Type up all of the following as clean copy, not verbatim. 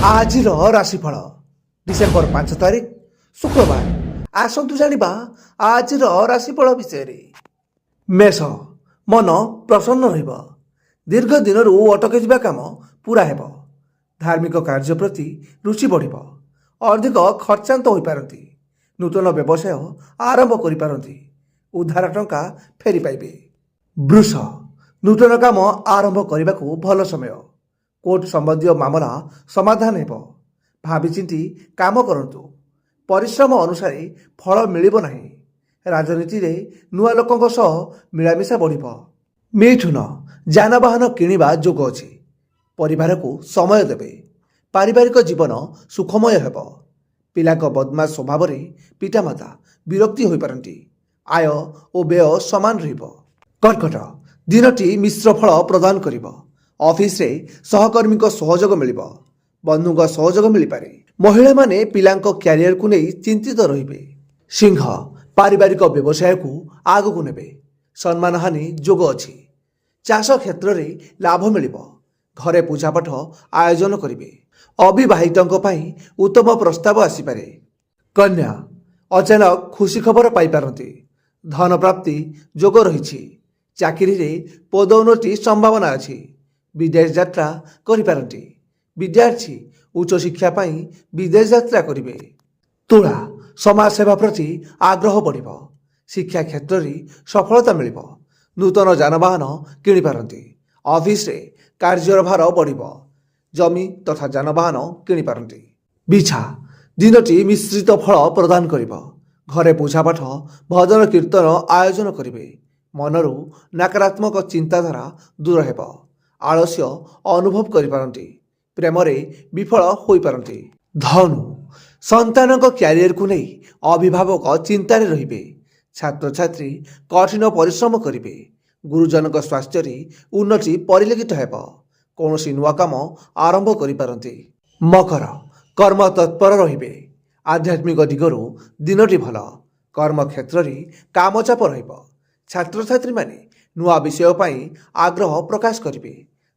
ଆଜିର ରାଶିଫଳ ଡିସେମ୍ବର 5 ତାରିଖ ଶୁକ୍ରବାର। ଆସନ୍ତୁ ଜାଣିବା ଆଜିର ରାଶିଫଳ ବିଷୟରେ। ମେଷ, ମନ ପ୍ରସନ୍ନ ରହିବ। ଦୀର୍ଘ ଦିନରୁ ଅଟକିଥିବା କାମ ପୂରା ହେବ। ଧାର୍ମିକ କାର୍ଯ୍ୟ ପ୍ରତି ରୁଚି ବଢ଼ିବ। ଅଧିକ ଖର୍ଚ୍ଚାନ୍ତ ହୋଇପାରନ୍ତି। ନୂତନ ବ୍ୟବସାୟ ଆରମ୍ଭ କରିପାରନ୍ତି। ଉଦ୍ଧାର ଟଙ୍କା ଫେରି ପାଇବେ। ବୃଷ, ନୂତନ କାମ ଆରମ୍ଭ କରିବାକୁ ଭଲ ସମୟ। କୋର୍ଟ ସମ୍ବନ୍ଧୀୟ ମାମଲା ସମାଧାନ ହେବ। ଭାବିଚିନ୍ତି କାମ କରନ୍ତୁ। ପରିଶ୍ରମ ଅନୁସାରେ ଫଳ ମିଳିବ ନାହିଁ। ରାଜନୀତିରେ ନୂଆ ଲୋକଙ୍କ ସହ ମିଳାମିଶା ବଢ଼ିବ। ମିଥୁନ, ଯାନବାହନ କିଣିବା ଯୋଗ ଅଛି। ପରିବାରକୁ ସମୟ ଦେବେ। ପାରିବାରିକ ଜୀବନ ସୁଖମୟ ହେବ। ପିଲାଙ୍କ ବଦମାସ ସ୍ୱଭାବରେ ପିତାମାତା ବିରକ୍ତି ହୋଇପାରନ୍ତି। ଆୟ ଓ ବ୍ୟୟ ସମାନ ରହିବ। କର୍କଟ, ଦିନଟି ମିଶ୍ର ଫଳ ପ୍ରଦାନ କରିବ। ଅଫିସରେ ସହକର୍ମୀଙ୍କ ସହଯୋଗ ମିଳିବ। ବନ୍ଧୁଙ୍କ ସହଯୋଗ ମିଳିପାରେ। ମହିଳାମାନେ ପିଲାଙ୍କ କ୍ୟାରିୟରକୁ ନେଇ ଚିନ୍ତିତ ରହିବେ। ସିଂହ, ପାରିବାରିକ ବ୍ୟବସାୟକୁ ଆଗକୁ ନେବେ। ସମ୍ମାନହାନି ଯୋଗ ଅଛି। ଚାଷ କ୍ଷେତ୍ରରେ ଲାଭ ମିଳିବ। ଘରେ ପୂଜାପାଠ ଆୟୋଜନ କରିବେ। ଅବିବାହିତଙ୍କ ପାଇଁ ଉତ୍ତମ ପ୍ରସ୍ତାବ ଆସିପାରେ। କନ୍ୟା, ଅଚାନକ ଖୁସି ଖବର ପାଇପାରନ୍ତି। ଧନ ପ୍ରାପ୍ତି ଯୋଗ ରହିଛି। ଚାକିରିରେ ପଦୋନ୍ନତି ସମ୍ଭାବନା ଅଛି। ବିଦେଶ ଯାତ୍ରା କରିପାରନ୍ତି। ବିଦ୍ୟାର୍ଥୀ ଉଚ୍ଚଶିକ୍ଷା ପାଇଁ ବିଦେଶ ଯାତ୍ରା କରିବେ। ତୁଳା, ସମାଜସେବା ପ୍ରତି ଆଗ୍ରହ ବଢ଼ିବ। ଶିକ୍ଷା କ୍ଷେତ୍ରରେ ସଫଳତା ମିଳିବ। ନୂତନ ଯାନବାହନ କିଣିପାରନ୍ତି। ଅଫିସରେ କାର୍ଯ୍ୟର ଭାର ବଢ଼ିବ। ଜମି ତଥା ଯାନବାହନ କିଣିପାରନ୍ତି। ବିଛା, ଦିନଟି ମିଶ୍ରିତ ଫଳ ପ୍ରଦାନ କରିବ। ଘରେ ପୂଜାପାଠ ଭଜନ କୀର୍ତ୍ତନ ଆୟୋଜନ କରିବେ। ମନରୁ ନକାରାତ୍ମକ ଚିନ୍ତାଧାରା ଦୂର ହେବ। ଆଳସ୍ୟ ଅନୁଭବ କରିପାରନ୍ତି। ପ୍ରେମରେ ବିଫଳ ହୋଇପାରନ୍ତି। ଧନୁ, ସନ୍ତାନଙ୍କ କ୍ୟାରିୟରକୁ ନେଇ ଅଭିଭାବକ ଚିନ୍ତାରେ ରହିବେ। ଛାତ୍ରଛାତ୍ରୀ କଠିନ ପରିଶ୍ରମ କରିବେ। ଗୁରୁଜନଙ୍କ ସ୍ୱାସ୍ଥ୍ୟରେ ଉନ୍ନତି ପରିଲକ୍ଷିତ ହେବ। କୌଣସି ନୂଆ କାମ ଆରମ୍ଭ କରିପାରନ୍ତି। ମକର, କର୍ମ ତତ୍ପର ରହିବେ। ଆଧ୍ୟାତ୍ମିକ ଦିଗରୁ ଦିନଟି ଭଲ। କର୍ମକ୍ଷେତ୍ରରେ କାମଚାପ ରହିବ। ଛାତ୍ରଛାତ୍ରୀମାନେ ନୂଆ ବିଷୟ ପାଇଁ ଆଗ୍ରହ ପ୍ରକାଶ କରିବେ।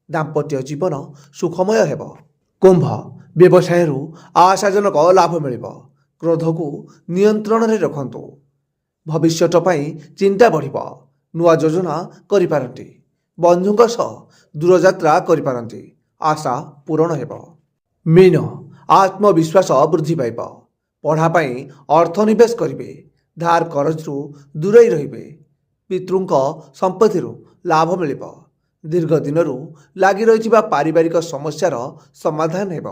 ଦାମ୍ପତ୍ୟ ଜୀବନ ସୁଖମୟ ହେବ। କୁମ୍ଭ, ବ୍ୟବସାୟରୁ ଆଶାଜନକ ଲାଭ ମିଳିବ। କ୍ରୋଧକୁ ନିୟନ୍ତ୍ରଣରେ ରଖନ୍ତୁ। ଭବିଷ୍ୟତ ପାଇଁ ଚିନ୍ତା ବଢ଼ିବ। ନୂଆ ଯୋଜନା କରିପାରନ୍ତି। ବନ୍ଧୁଙ୍କ ସହ ଦୂରଯାତ୍ରା କରିପାରନ୍ତି। ଆଶା ପୂରଣ ହେବ। ମୀନ, ଆତ୍ମବିଶ୍ୱାସ ବୃଦ୍ଧି ପାଇବ। ପଢ଼ା ପାଇଁ ଅର୍ଥ ନିବେଶ କରିବେ। ଧାର କରଜରୁ ଦୂରେଇ ରହିବେ। ପିତୃଙ୍କ ସମ୍ପତ୍ତିରୁ ଲାଭ ମିଳିବ। ଦୀର୍ଘ ଦିନରୁ ଲାଗି ରହିଥିବା ପାରିବାରିକ ସମସ୍ୟାର ସମାଧାନ ହେବ।